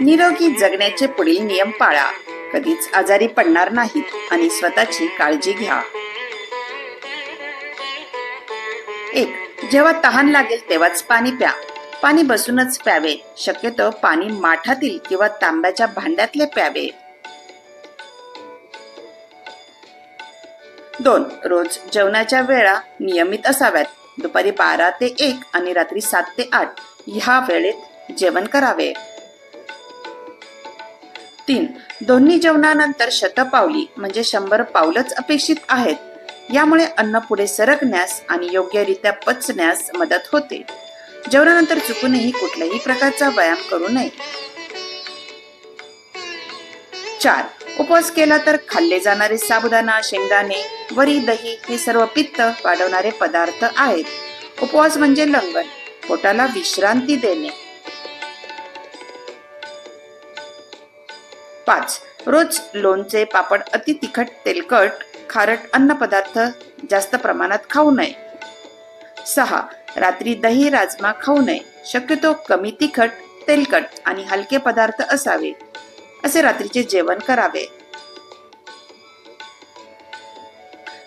निरोगी जगण्याचे पुढील नियम पाळा. कधीच आजारी पडणार नाहीत आणि स्वतःची काळजी घ्या. 1. जेव्हा तहान लागेल तेव्हाच पाणी प्या. पाणी बसूनच प्यावे. शक्यतो पाणी माठातील किंवा तांब्याच्या भांड्यातले प्यावे. 2. रोज जेवणाच्या वेळा नियमित असाव्यात. दुपारी 12 ते 1 आणि रात्री 7 ते 8 ह्या वेळेत जेवण करावे. 3. दोन्ही जेवणानंतर शतपावली म्हणजे 100 पावलंच अपेक्षित आहेत. यामुळे अन्न पुढे सरकण्यास आणि योग्यरित्या पचण्यास मदत होते. जेवणानंतर चुकूनही कुठल्याही प्रकारचा व्यायाम करू नये. 4. उपवास केला तर खाल्ले जाणारे साबुदाणा, शेंगदाणे, वरी, दही हे सर्व पित्त वाढवणारे पदार्थ आहेत. उपवास म्हणजे लंघन, पोटाला विश्रांती देणे. 5. रोज लोणचे, पापड, अति तिखट, तेलकट, खारट अन्न पदार्थ जास्त प्रमाणात खाऊ नये. 6. रात्री दही, राजमा खाऊ नये. शक्यतो कमी तिखट, तेलकट आणि हलके पदार्थ असावे असे रात्रीचे जेवण करावे.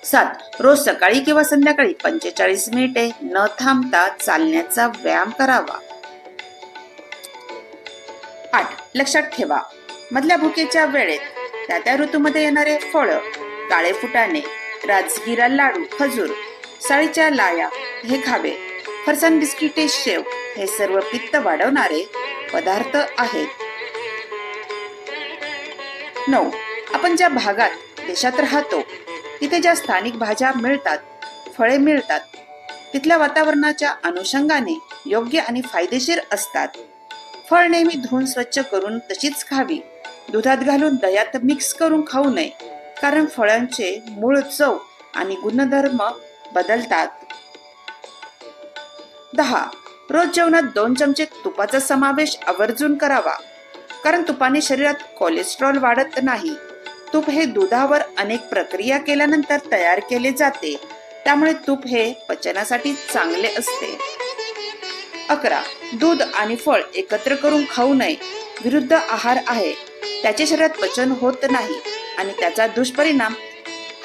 7. रोज सकाळी किंवा संध्याकाळी 45 मिनिटे न थांबता चालण्याचा व्यायाम करावा. 8. लक्षात ठेवा, मधल्या भुकेच्या वेळेत त्या ऋतूमध्ये येणारे फळं, काळे फुटाणे, राजगिरा लाडू, खजूर, साळीच्या लाया हे खावे. फरसाण, बिस्किटे, शेव हे सर्व पित्त वाढवणारे पदार्थ आहेत. 9. आपण ज्या भागात, देशात राहतो तिथे ज्या स्थानिक भाज्या मिळतात, फळे मिळतात, तिथल्या वातावरणाच्या अनुषंगाने योग्य आणि फायदेशीर असतात. फळ नेहमी धुवून स्वच्छ करून तशीच खावी. दुधात घालून दह्यात मिक्स करून खाऊ नये, कारण फळांचे मूळ चव आणि गुणधर्म बदलतात. 10. रोज जेवणात 2 चमचे तुपाचा समावेश आवर्जून करावा, कारण तुपाने शरीरात कोलेस्ट्रॉल वाढत नाही. तूप हे दुधावर अनेक प्रक्रिया केल्यानंतर तयार केले जाते, त्यामुळे तूप हे पचनासाठी चांगले असते. 11. दूध आणि फळ एकत्र करून खाऊ नये. विरुद्ध आहार आहे. त्याचे शरीरात पचन होत नाही आणि त्याचा दुष्परिणाम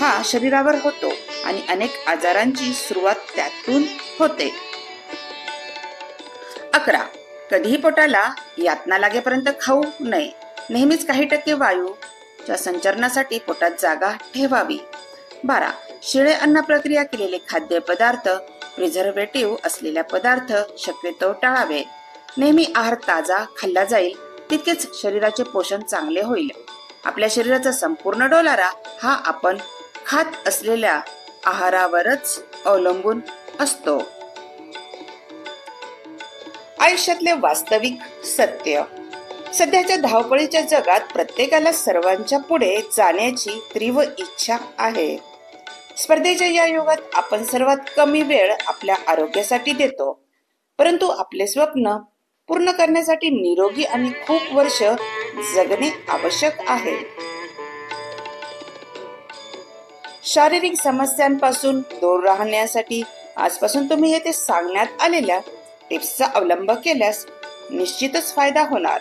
हा शरीरावर होतो आणि अनेक आजारांची सुरुवात त्यातून होते. 11. कधीही पोटाला यातना लागेपर्यंत खाऊ नये. नेहमीच काही टक्के वायूच्या संचरणासाठी पोटात जागा ठेवावी. 12. शिळे अन्न प्रक्रिया केलेले खाद्यपदार्थ, प्रिझर्वेटिव्ह असलेल्या पदार्थ शक्यतो टाळावे. नेहमी आहार ताजा खाल्ला जाईल तितकेच शरीराचे पोषण चांगले होईल. आपल्या शरीराचा संपूर्ण डोलारा हा आपण खात असलेल्या आहारावरच अवलंबून असतो. आयुष्यातले वास्तविक सत्य. सध्याच्या धावपळीच्या जगात प्रत्येकाला सर्वांच्या पुढे जाण्याची तीव्र इच्छा आहे. स्पर्धेच्या या युगात आपण सर्वात कमी वेळ आपल्या आरोग्यासाठी देतो, परंतु आपले स्वप्न पूर्ण करण्यासाठी निरोगी आणि खूप वर्ष जगणे आवश्यक आहे. शारीरिक समस्यांपासून दूर राहण्यासाठी आजपासून तुम्ही येथे सांगण्यात आलेल्या टिप्सचा अवलंब केल्यास निश्चितच फायदा होणार.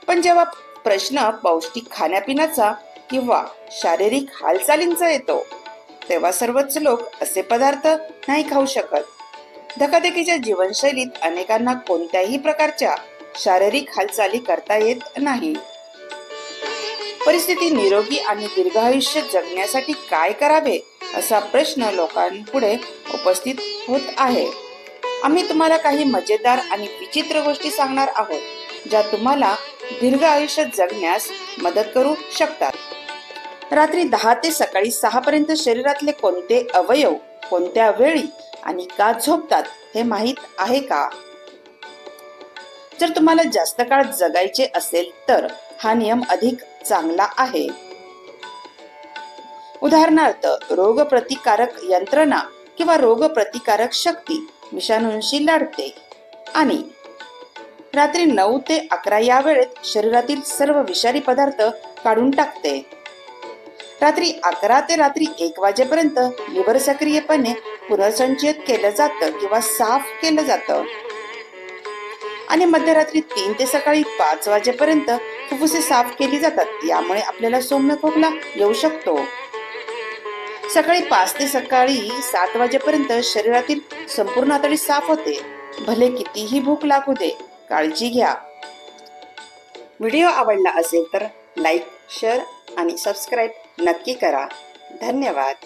पण जेव्हा प्रश्न पौष्टिक खाण्यापिण्याचा किंवा शारीरिक हालचालींचा येतो, तेव्हा सर्वच लोक असे पदार्थ नाही खाऊ शकत. धकाधकीच्या जीवनशैलीत अनेकांना कोणत्याही प्रकारच्या शारीरिक हालचाली करता येत नाही. परिस्थिती निरोगी आणि दीर्घायुष्य जगण्यासाठी काय करावे असा प्रश्न लोकांपुढे उपस्थित होत आहे. आम्ही तुम्हाला काही मजेदार आणि विचित्र गोष्टी सांगणार आहोत, ज्या तुम्हाला दीर्घ आयुष्य जगण्यास मदत करू शकतात. रात्री 10 ते सकाळी 6 पर्यंत शरीरातले कोणते अवयव कोणत्या वेळी आणि का झोपतात हे माहित आहे का? जर तुम्हाला जास्त काळ जगायचे असेल तर हा नियम अधिक चांगला आहे. उदाहरणार्थ, रोगप्रतिकारक यंत्रणा किंवा रोगप्रतिकारक शक्ती विषाणूंशी लढते आणि रात्री 9 ते 11 या वेळेत शरीरातील सर्व विषारी पदार्थ काढून टाकते. रात्री 11 ते रात्री 1 वाजेपर्यंत लिव्हर सक्रियपणे पुनर्संचयित केलं जातं किंवा साफ केलं जातं. आणि मध्यरात्री 3 ते सकाळी 5 वाजेपर्यंत फुफ्फुसे साफ केली जातात. यामुळे आपल्याला सौम्य खोकला येऊ शकतो. सकाळी 5 ते सकाळी 7 वाजेपर्यंत शरीरातील संपूर्ण आतडी साफ होते. भले कितीही भूक लागू दे, काळजी घ्या. व्हिडिओ आवडला असेल तर लाईक, शेअर आणि सबस्क्राईब नक्की करा. धन्यवाद.